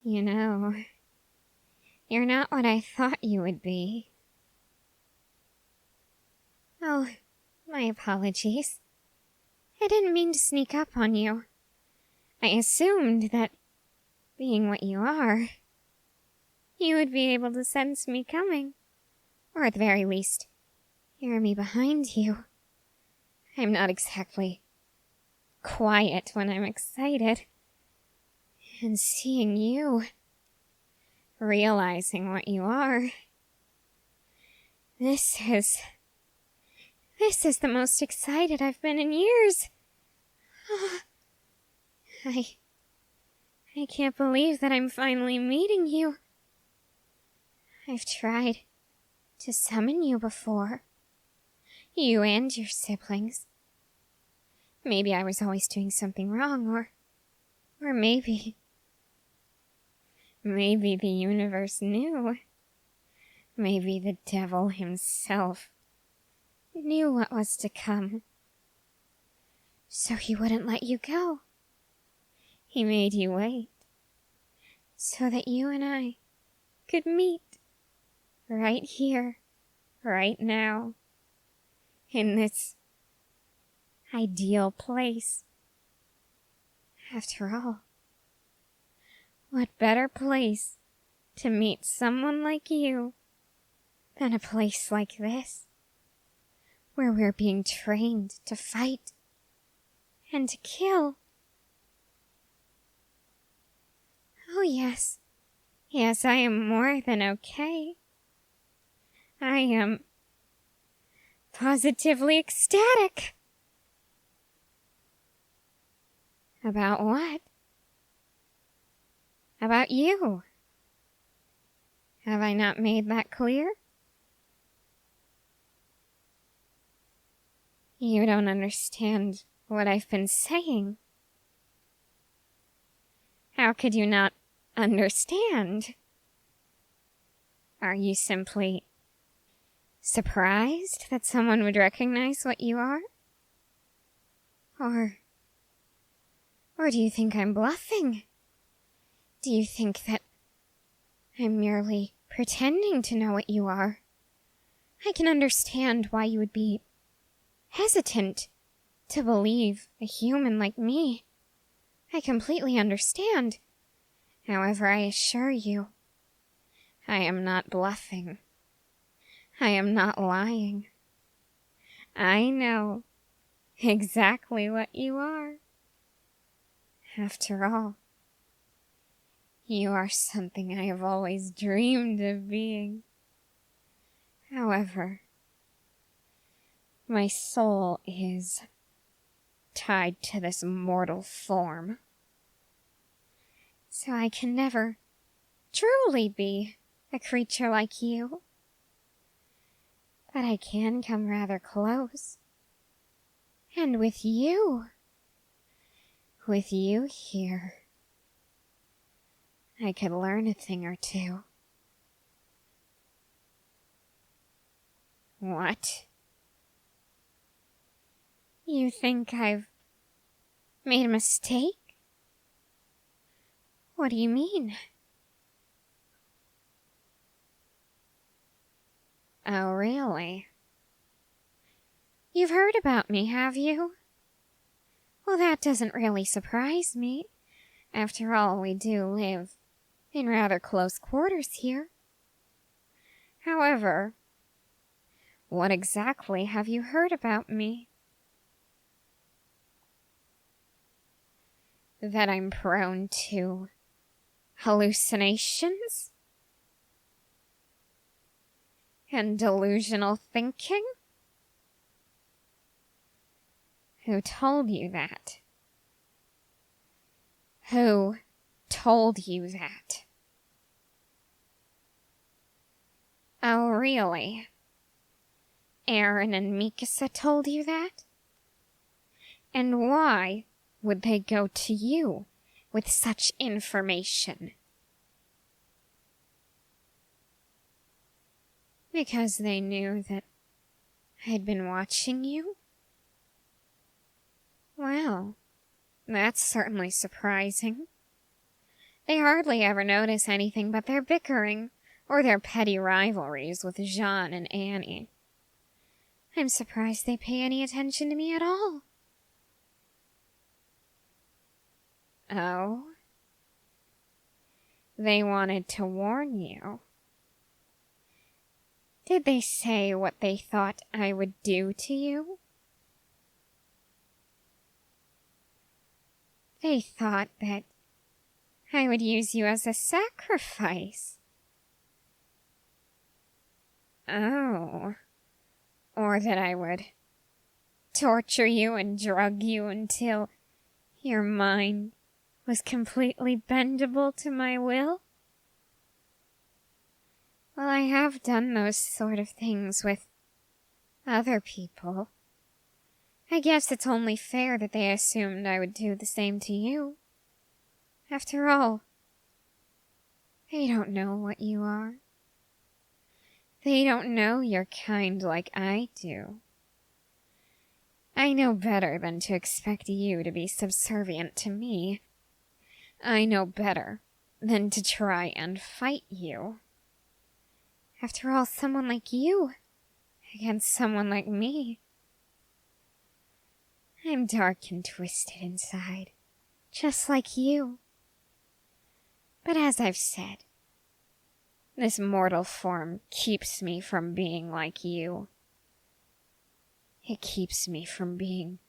You know, you're not what I thought you would be. Oh, my apologies. I didn't mean to sneak up on you. I assumed that, being what you are, you would be able to sense me coming. Or at the very least, hear me behind you. I'm not exactly quiet when I'm excited. And seeing you, realizing what you are, this is the most excited I've been in years. I can't believe that I'm finally meeting you. I've tried to summon you before. You and your siblings. Maybe I was always doing something wrong, or maybe the universe knew. Maybe the devil himself knew what was to come. So he wouldn't let you go. He made you wait, so that you and I could meet right here, right now, in this ideal place. After all, what better place to meet someone like you than a place like this, where we're being trained to fight and to kill? Oh yes, yes, I am more than okay. I am positively ecstatic. About what? About you. Have I not made that clear? You don't understand what I've been saying. How could you not understand? Are you simply surprised that someone would recognize what you are? Or do you think I'm bluffing? Do you think that I'm merely pretending to know what you are? I can understand why you would be hesitant to believe a human like me. I completely understand. However, I assure you, I am not bluffing. I am not lying. I know exactly what you are. After all, you are something I have always dreamed of being. However, my soul is tied to this mortal form, so I can never truly be a creature like you. But I can come rather close. And with you here, I could learn a thing or two. What? You think I've made a mistake? What do you mean? Oh, really? You've heard about me, have you? Well, that doesn't really surprise me. After all, we do live in rather close quarters here. However, what exactly have you heard about me? That I'm prone to hallucinations? And delusional thinking? Who told you that? Who told you that? Oh, really? Aaron and Mikasa told you that? And why would they go to you with such information? Because they knew that I'd been watching you? Well, that's certainly surprising. They hardly ever notice anything but their bickering or their petty rivalries with Jean and Annie. I'm surprised they pay any attention to me at all. Oh? They wanted to warn you. Did they say what they thought I would do to you? They thought that I would use you as a sacrifice. Oh. Or that I would torture you and drug you until your mind was completely bendable to my will? Well, I have done those sort of things with other people. I guess it's only fair that they assumed I would do the same to you. After all, they don't know what you are. They don't know you're kind like I do. I know better than to expect you to be subservient to me. I know better than to try and fight you. After all, someone like you against someone like me. I'm dark and twisted inside, just like you. But as I've said, this mortal form keeps me from being like you. It keeps me from being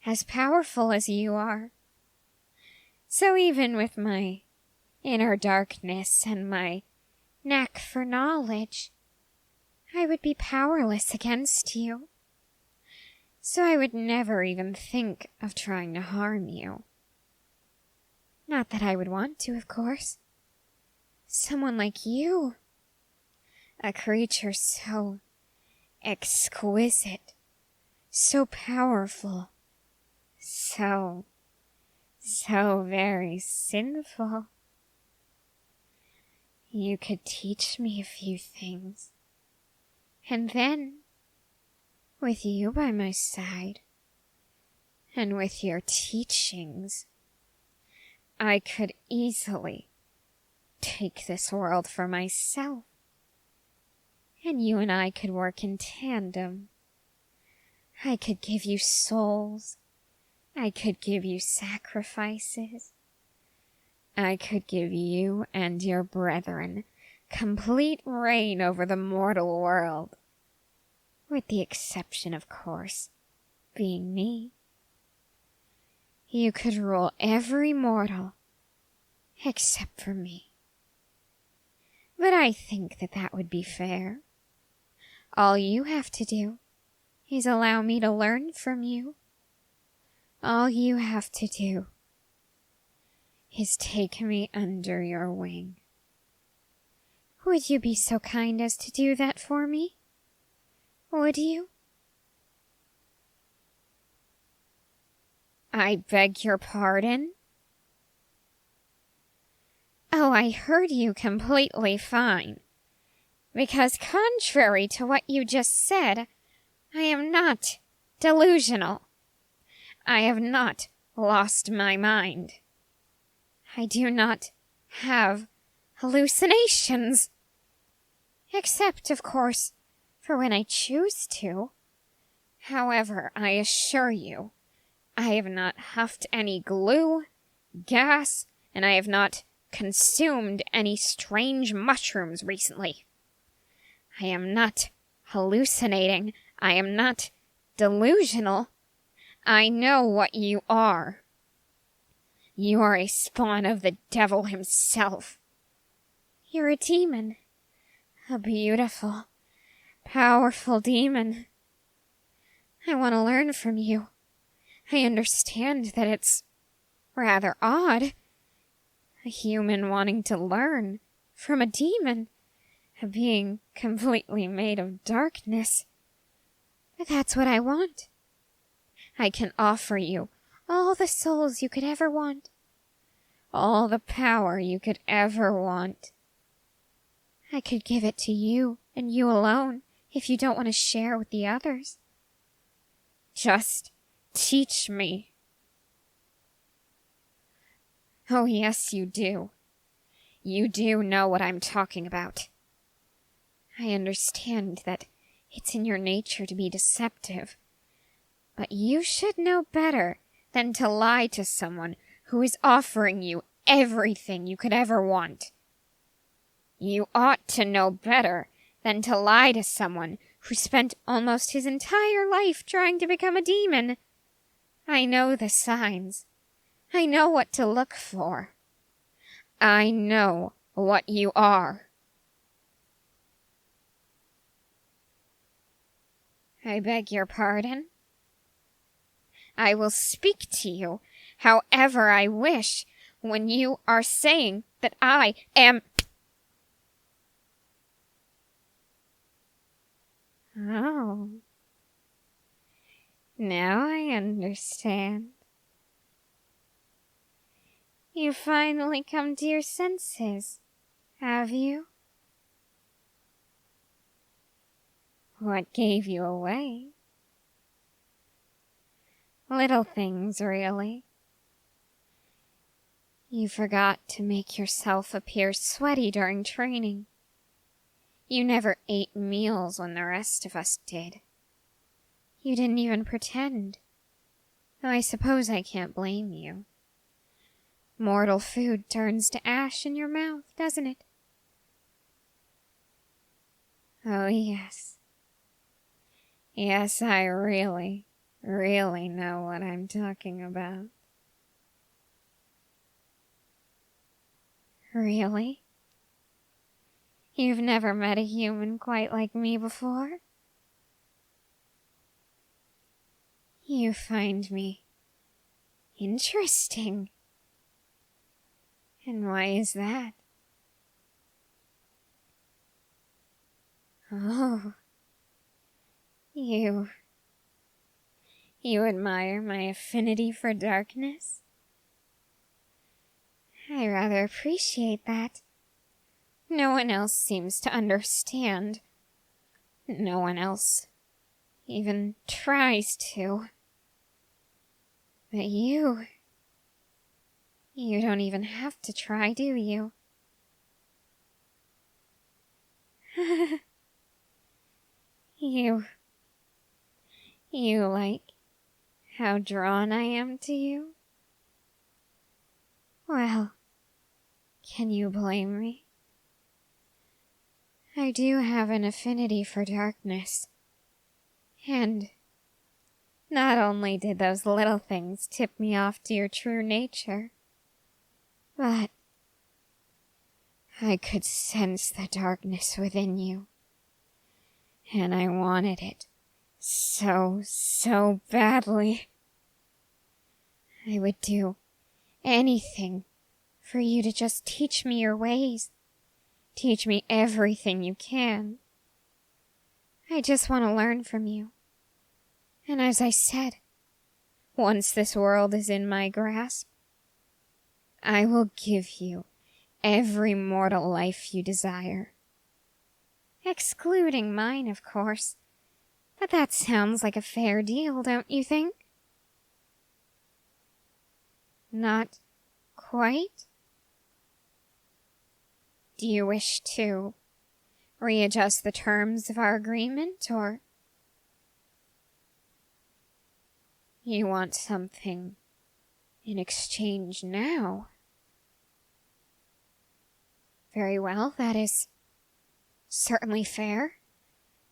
as powerful as you are. So even with my inner darkness and my knack for knowledge, I would be powerless against you. So I would never even think of trying to harm you. Not that I would want to, of course. Someone like you. A creature so exquisite, so powerful, so very sinful. You could teach me a few things. And then, with you by my side, and with your teachings, I could easily take this world for myself. And you and I could work in tandem. I could give you souls. I could give you sacrifices. I could give you and your brethren complete reign over the mortal world. With the exception, of course, being me. You could rule every mortal except for me. But I think that would be fair. All you have to do is allow me to learn from you. All you have to do is take me under your wing. Would you be so kind as to do that for me? Would you? I beg your pardon? Oh, I heard you completely fine. Because contrary to what you just said, I am not delusional. I have not lost my mind. I do not have hallucinations. Except, of course, for when I choose to. However, I assure you, I have not huffed any glue, gas, and I have not consumed any strange mushrooms recently. I am not hallucinating. I am not delusional. I know what you are. You are a spawn of the devil himself. You're a demon. A beautiful, powerful demon. I want to learn from you. I understand that it's rather odd. A human wanting to learn from a demon. A being completely made of darkness. But that's what I want. I can offer you all the souls you could ever want. All the power you could ever want. I could give it to you, and you alone, if you don't want to share with the others. Just teach me. Oh, yes, you do. You do know what I'm talking about. I understand that it's in your nature to be deceptive, but you should know better than to lie to someone who is offering you everything you could ever want. You ought to know better than to lie to someone who spent almost his entire life trying to become a demon. I know the signs. I know what to look for. I know what you are. I beg your pardon? I will speak to you however I wish when you are saying that I am... Oh. Now I understand. You finally come to your senses, have you? What gave you away? Little things, really. You forgot to make yourself appear sweaty during training. You never ate meals when the rest of us did. You didn't even pretend. Though I suppose I can't blame you. Mortal food turns to ash in your mouth, doesn't it? Oh, yes. Yes, I really know what I'm talking about. Really? You've never met a human quite like me before? You find me interesting. And why is that? Oh, you admire my affinity for darkness? I rather appreciate that. No one else seems to understand. No one else even tries to. But you don't even have to try, do you? You like how drawn I am to you? Well, can you blame me? I do have an affinity for darkness. And not only did those little things tip me off to your true nature, but I could sense the darkness within you. And I wanted it so badly. I would do anything for you to just teach me your ways. Teach me everything you can. I just want to learn from you. And as I said, once this world is in my grasp, I will give you every mortal life you desire. Excluding mine, of course. But that sounds like a fair deal, don't you think? Not quite? Do you wish to readjust the terms of our agreement, or you want something in exchange now? Very well, that is certainly fair.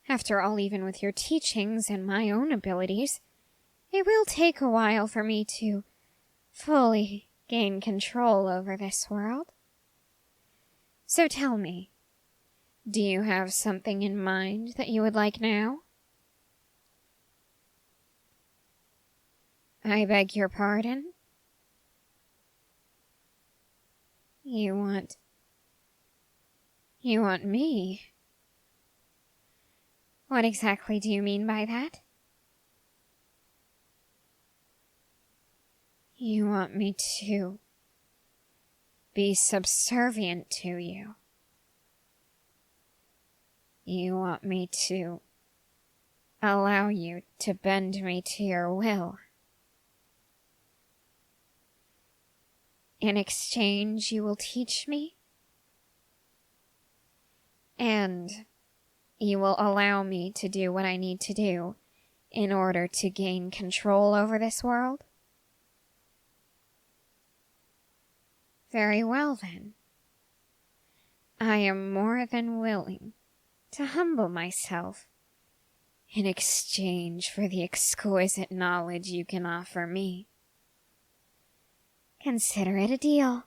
After all, even with your teachings and my own abilities, it will take a while for me to fully gain control over this world. So tell me, do you have something in mind that you would like now? I beg your pardon? You want me? What exactly do you mean by that? You want me to be subservient to you. You want me to allow you to bend me to your will. In exchange, you will teach me And you will allow me to do what I need to do in order to gain control over this world? Very well, then. I am more than willing to humble myself in exchange for the exquisite knowledge you can offer me. Consider it a deal.